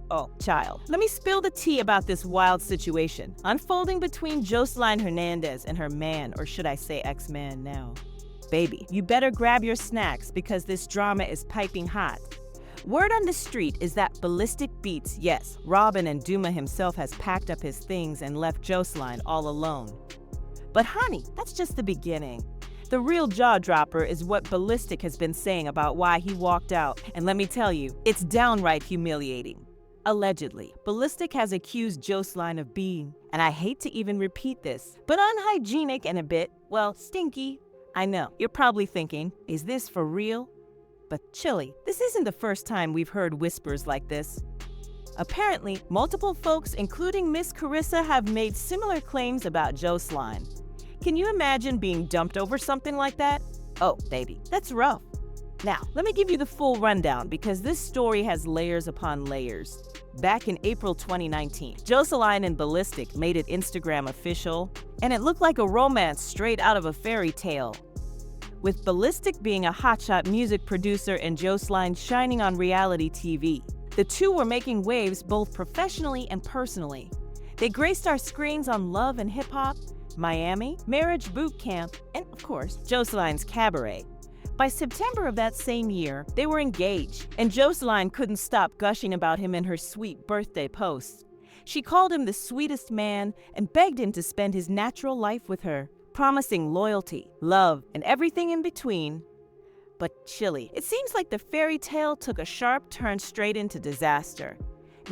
Oh, child. Let me spill the tea about this wild situation unfolding between Joseline Hernandez and her man, or should I say ex-man now. Baby, you better grab your snacks because this drama is piping hot. Word on the street is that Ballistic Beats, yes, Robin and Duma himself has packed up his things and left Joseline all alone. But honey, that's just the beginning. The real jaw-dropper is what Ballistic has been saying about why he walked out, and let me tell you, it's downright humiliating. Allegedly, Ballistic has accused Joseline of being, and I hate to even repeat this, but unhygienic and a bit, well, stinky. I know, you're probably thinking, is this for real? But chilly, this isn't the first time we've heard whispers like this. Apparently, multiple folks, including Miss Carissa, have made similar claims about Joseline. Can you imagine being dumped over something like that? Oh, baby, that's rough. Now, let me give you the full rundown because this story has layers upon layers. Back in April 2019, Joseline and Ballistic made it Instagram official, and it looked like a romance straight out of a fairy tale. With Ballistic being a hotshot music producer and Joseline shining on reality TV. The two were making waves both professionally and personally. They graced our screens on Love and Hip Hop, Miami, Marriage Boot Camp, and of course, Joseline's Cabaret. By September of that same year, they were engaged, and Joseline couldn't stop gushing about him in her sweet birthday posts. She called him the sweetest man and begged him to spend his natural life with her, promising loyalty, love, and everything in between. But chilly, it seems like the fairy tale took a sharp turn straight into disaster.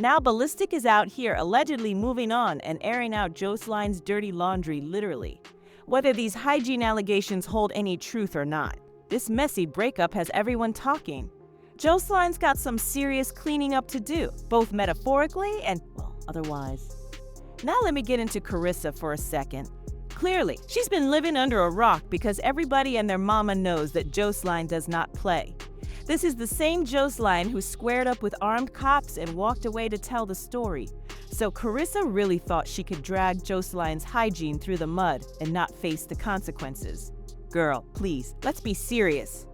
Now Ballistic is out here allegedly moving on and airing out Joseline's dirty laundry literally. Whether these hygiene allegations hold any truth or not, this messy breakup has everyone talking. Joseline's got some serious cleaning up to do, both metaphorically and, well, otherwise. Now let me get into Carissa for a second. Clearly, she's been living under a rock because everybody and their mama knows that Joseline does not play. This is the same Joseline who squared up with armed cops and walked away to tell the story. So Carissa really thought she could drag Joseline's hygiene through the mud and not face the consequences. Girl, please, let's be serious.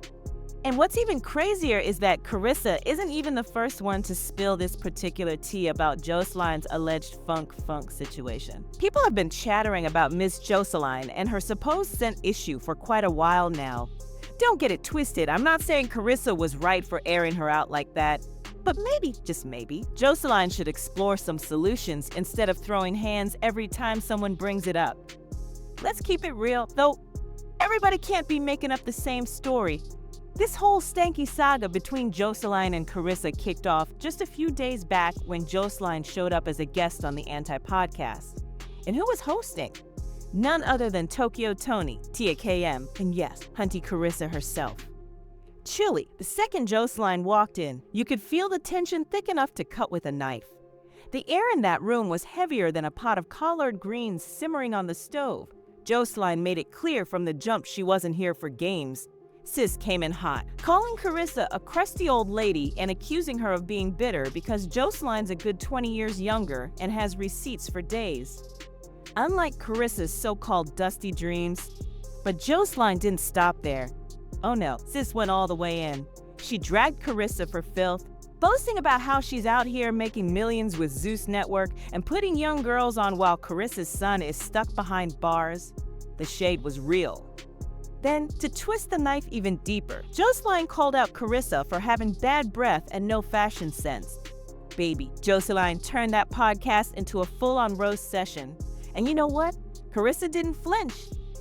And what's even crazier is that Carissa isn't even the first one to spill this particular tea about Joseline's alleged funk situation. People have been chattering about Miss Joseline and her supposed scent issue for quite a while now. Don't get it twisted, I'm not saying Carissa was right for airing her out like that. But maybe, just maybe, Joseline should explore some solutions instead of throwing hands every time someone brings it up. Let's keep it real, though everybody can't be making up the same story. This whole stanky saga between Joseline and Carissa kicked off just a few days back when Joseline showed up as a guest on the Anti-podcast. And who was hosting? None other than Tokyo Tony, Tia KM, and yes, Hunty Carissa herself. Chilly, the second Joseline walked in, you could feel the tension thick enough to cut with a knife. The air in that room was heavier than a pot of collard greens simmering on the stove. Joseline made it clear from the jump she wasn't here for games. Sis came in hot, calling Carissa a crusty old lady and accusing her of being bitter because Joseline's a good 20 years younger and has receipts for days. Unlike Carissa's so-called dusty dreams, but Joseline didn't stop there. Oh no, sis went all the way in. She dragged Carissa for filth, boasting about how she's out here making millions with Zeus Network and putting young girls on while Carissa's son is stuck behind bars. The shade was real. Then, to twist the knife even deeper, Joseline called out Carissa for having bad breath and no fashion sense. Baby, Joseline turned that podcast into a full-on roast session. And you know what? Carissa didn't flinch.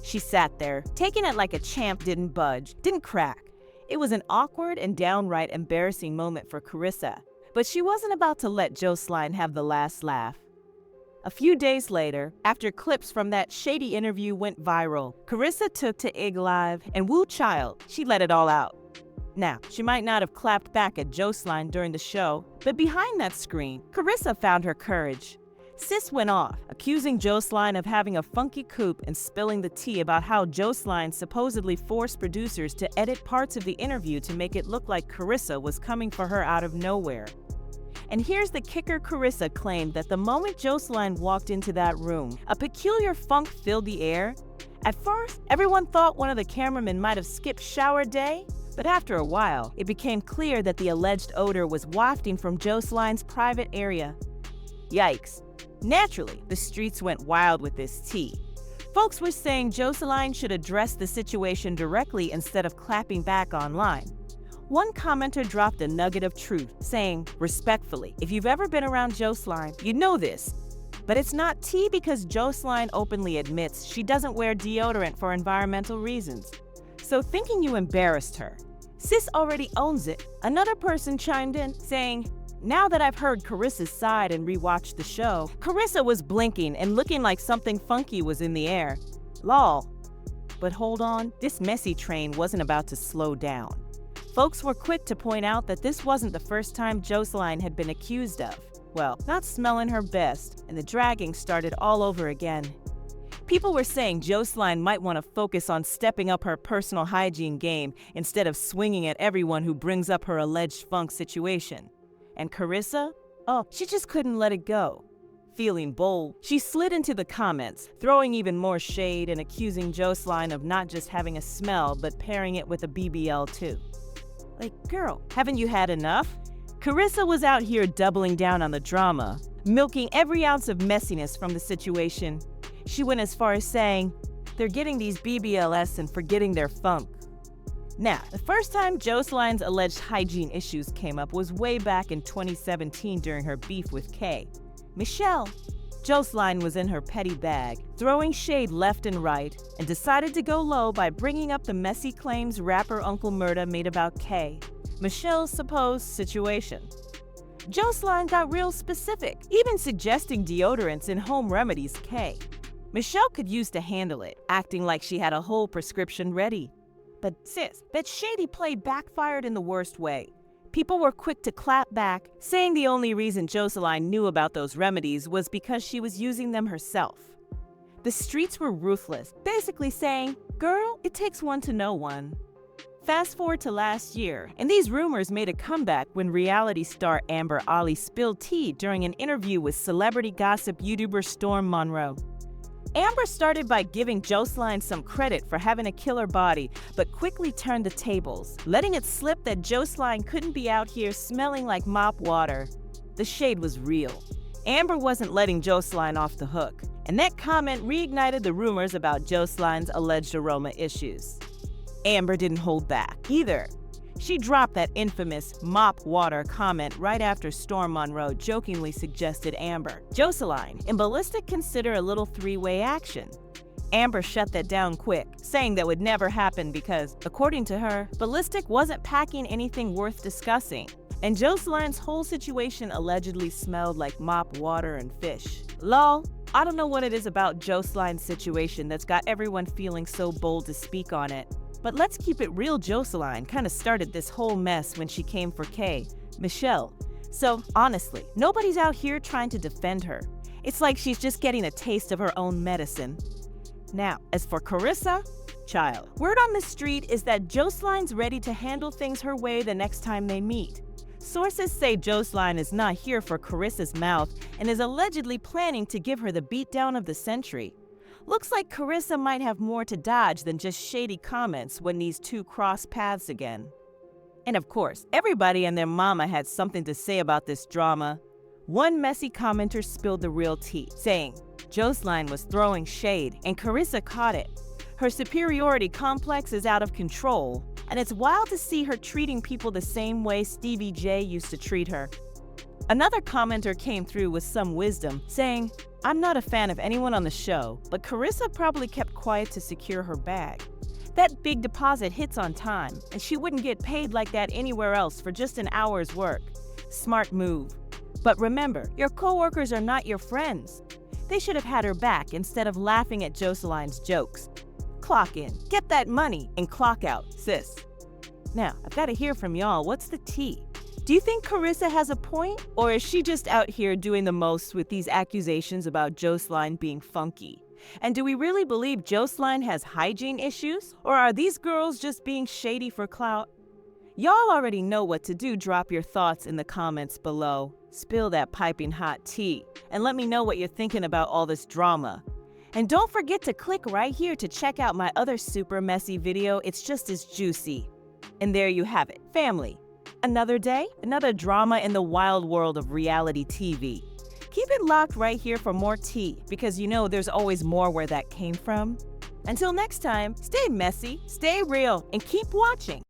She sat there, taking it like a champ, didn't budge, didn't crack. It was an awkward and downright embarrassing moment for Carissa, but she wasn't about to let Joseline have the last laugh. A few days later, after clips from that shady interview went viral, Carissa took to IG Live and woo child, she let it all out. Now, she might not have clapped back at Joseline during the show, but behind that screen, Carissa found her courage. Sis went off, accusing Joseline of having a funky coupe and spilling the tea about how Joseline supposedly forced producers to edit parts of the interview to make it look like Carissa was coming for her out of nowhere. And here's the kicker: Carissa claimed that the moment Joseline walked into that room, a peculiar funk filled the air. At first, everyone thought one of the cameramen might have skipped shower day, But after a while, it became clear that the alleged odor was wafting from Joseline's private area. Yikes. Naturally, the streets went wild with this tea. Folks were saying Joseline should address the situation directly instead of clapping back online. One commenter dropped a nugget of truth, saying, "Respectfully, if you've ever been around Joseline, you know this. But it's not tea because Joseline openly admits she doesn't wear deodorant for environmental reasons. So thinking you embarrassed her. Sis already owns it." Another person chimed in, saying, "Now that I've heard Carissa's side and rewatched the show, Carissa was blinking and looking like something funky was in the air. Lol." But hold on, this messy train wasn't about to slow down. Folks were quick to point out that this wasn't the first time Joseline had been accused of, well, not smelling her best, and the dragging started all over again. People were saying Joseline might want to focus on stepping up her personal hygiene game instead of swinging at everyone who brings up her alleged funk situation. And Carissa? Oh, she just couldn't let it go. Feeling bold, she slid into the comments, throwing even more shade and accusing Joseline of not just having a smell, but pairing it with a BBL too. Like, girl, haven't you had enough? Carissa was out here doubling down on the drama, milking every ounce of messiness from the situation. She went as far as saying, "They're getting these BBLs and forgetting their funk." Now, the first time Joseline's alleged hygiene issues came up was way back in 2017 during her beef with Kay. Michelle. Joseline was in her petty bag, throwing shade left and right, and decided to go low by bringing up the messy claims rapper Uncle Murda made about Kay, Michelle's supposed situation. Joseline got real specific, even suggesting deodorants and home remedies Kay. Michelle could use to handle it, acting like she had a whole prescription ready. But sis, that shady play backfired in the worst way. People were quick to clap back, saying the only reason Joseline knew about those remedies was because she was using them herself. The streets were ruthless, basically saying, "Girl, it takes one to know one." Fast forward to last year, and these rumors made a comeback when reality star Amber Ali spilled tea during an interview with celebrity gossip YouTuber Storm Monroe. Amber started by giving Joseline some credit for having a killer body, but quickly turned the tables, letting it slip that Joseline couldn't be out here smelling like mop water. The shade was real. Amber wasn't letting Joseline off the hook, and that comment reignited the rumors about Joseline's alleged aroma issues. Amber didn't hold back either. She dropped that infamous mop water comment right after Storm Monroe jokingly suggested Amber, Joseline, and Ballistic consider a little three-way action. Amber shut that down quick, saying that would never happen because, according to her, Ballistic wasn't packing anything worth discussing, and Joseline's whole situation allegedly smelled like mop water and fish. Lol, I don't know what it is about Joseline's situation that's got everyone feeling so bold to speak on it. But let's keep it real, Joseline kind of started this whole mess when she came for Kay, Michelle. So honestly, nobody's out here trying to defend her. It's like she's just getting a taste of her own medicine. Now, as for Carissa, child, word on the street is that Joseline's ready to handle things her way the next time they meet. Sources say Joseline is not here for Carissa's mouth and is allegedly planning to give her the beatdown of the century. Looks like Carissa might have more to dodge than just shady comments when these two cross paths again. And of course, everybody and their mama had something to say about this drama. One messy commenter spilled the real tea, saying Joseline was throwing shade and Carissa caught it. Her superiority complex is out of control, and it's wild to see her treating people the same way Stevie J used to treat her. Another commenter came through with some wisdom, saying, "I'm not a fan of anyone on the show, but Carissa probably kept quiet to secure her bag. That big deposit hits on time, and she wouldn't get paid like that anywhere else for just an hour's work. Smart move. But remember, your coworkers are not your friends. They should have had her back instead of laughing at Joseline's jokes. Clock in, get that money, and clock out, sis." Now, I've got to hear from y'all. What's the tea? Do you think Carissa has a point, or is she just out here doing the most with these accusations about Joseline being funky? And do we really believe Joseline has hygiene issues, or are these girls just being shady for clout? Y'all already know what to do. Drop your thoughts in the comments below. Spill that piping hot tea, and let me know what you're thinking about all this drama. And don't forget to click right here to check out my other super messy video. It's just as juicy. And there you have it, family. Another day, another drama in the wild world of reality TV. Keep it locked right here for more tea, because you know there's always more where that came from. Until next time, stay messy, stay real, and keep watching.